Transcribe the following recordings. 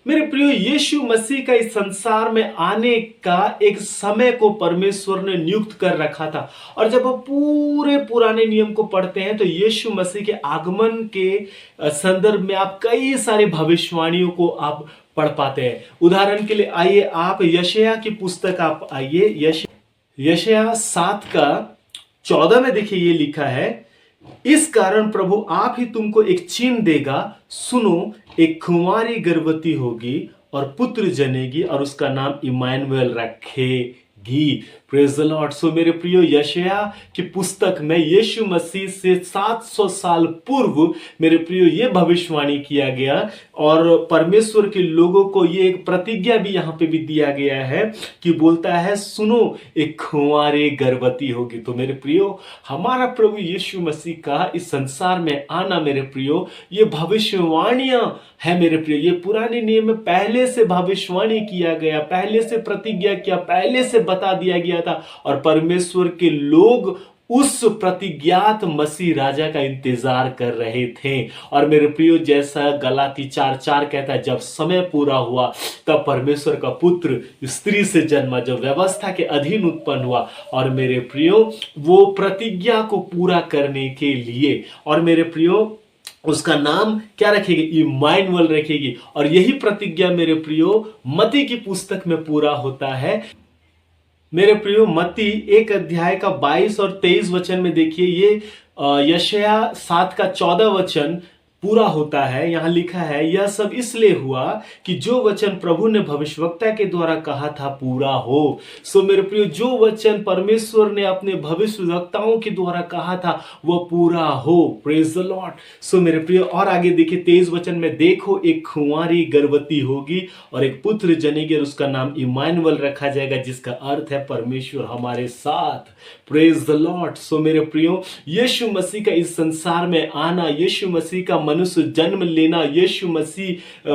मेरे प्रियो, यीशु मसीह का इस संसार में आने का एक समय को परमेश्वर ने नियुक्त कर रखा था। और जब आप पूरे पुराने नियम को पढ़ते हैं तो यीशु मसीह के आगमन के संदर्भ में आप कई सारे भविष्यवाणियों को आप पढ़ पाते हैं। उदाहरण के लिए आइए आप यशायाह की पुस्तक आप आइए, यशायाह 7 का 14 में देखिए, ये लिखा है, इस कारण प्रभु आप ही तुमको एक चिन्ह देगा, सुनो, एक कुंवारी गर्भवती होगी और पुत्र जनेगी और उसका नाम इम्मानुएल रखेगी। Praise the Lord. सो मेरे प्रियो, यशायाह की पुस्तक में यीशु मसीह से 700 साल पूर्व मेरे प्रियो ये भविष्यवाणी किया गया और परमेश्वर के लोगों को ये एक प्रतिज्ञा भी यहाँ पे भी दिया गया है कि बोलता है, सुनो, एक कुंवारी गर्भवती होगी। तो मेरे प्रियो, हमारा प्रभु यीशु मसीह का इस संसार में आना मेरे प्रियो, ये भविष्यवाणियां है मेरे प्रियो। ये पुराने नियम में पहले से भविष्यवाणी किया गया, पहले से प्रतिज्ञा किया, पहले से बता दिया गया था और परमेश्वर के लोग उस प्रतिज्ञात मसीह राजा का इंतजार कर रहे थे। और मेरे प्रियो, जैसा गलाती 4:4 कहता है, जब समय पूरा हुआ तब परमेश्वर का पुत्र स्त्री से जन्मा, जब व्यवस्था के अधीन उत्पन्न हुआ। और मेरे प्रियो, वो प्रतिज्ञा को पूरा करने के लिए, और मेरे प्रियो, उसका नाम क्या रखेगी? इम्मानुएल रखेगी। और यही प्रतिज्ञा मेरे प्रियो मत्ती की पुस्तक में पूरा होता है। मेरे प्रियो, मत्ती 1 अध्याय का 22 और 23 वचन में देखिए, ये यशायाह 7 का 14 वचन पूरा होता है। यहां लिखा है, यह सब इसलिए हुआ कि जो वचन प्रभु ने भविष्यवक्ता के द्वारा कहा था पूरा हो। सो मेरे प्रियो, जो वचन परमेश्वर ने अपने भविष्यवक्ताओं के द्वारा कहा था वह पूरा हो। Praise the Lord. सो मेरे प्रियो, और आगे देखिए 23 वचन में, देखो, एक कुंवारी गर्भवती होगी और एक पुत्र जनेगी और उसका नाम इम्मानुएल रखा जाएगा, जिसका अर्थ है परमेश्वर हमारे साथ। Praise the Lord. सो मेरे प्रियो, यीशु मसीह का इस संसार में आना, यीशु मसीह का मनुष्य जन्म लेना, यीशु मसीह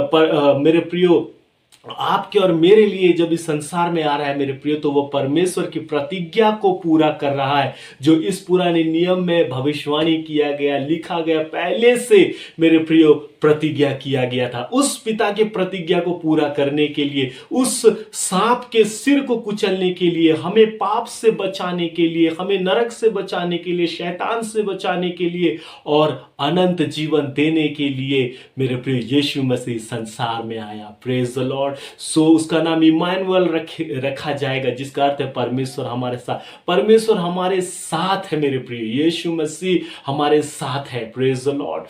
मेरे प्रियो आपके और मेरे लिए जब इस संसार में आ रहा है मेरे प्रियो, तो वो परमेश्वर की प्रतिज्ञा को पूरा कर रहा है, जो इस पुराने नियम में भविष्यवाणी किया गया, लिखा गया, पहले से मेरे प्रियो प्रतिज्ञा किया गया था। उस पिता के प्रतिज्ञा को पूरा करने के लिए, उस सांप के सिर को कुचलने के लिए, हमें पाप से बचाने के लिए, हमें नरक से बचाने के लिए, शैतान से बचाने के लिए और अनंत जीवन देने के लिए मेरे प्रिय यीशु मसीह संसार में आया। Praise the Lord. सो उसका नाम इम्मानुएल रखा जाएगा, जिसका अर्थ है परमेश्वर हमारे साथ। परमेश्वर हमारे साथ है मेरे प्रिय, यीशु मसीह हमारे साथ है। Praise the Lord.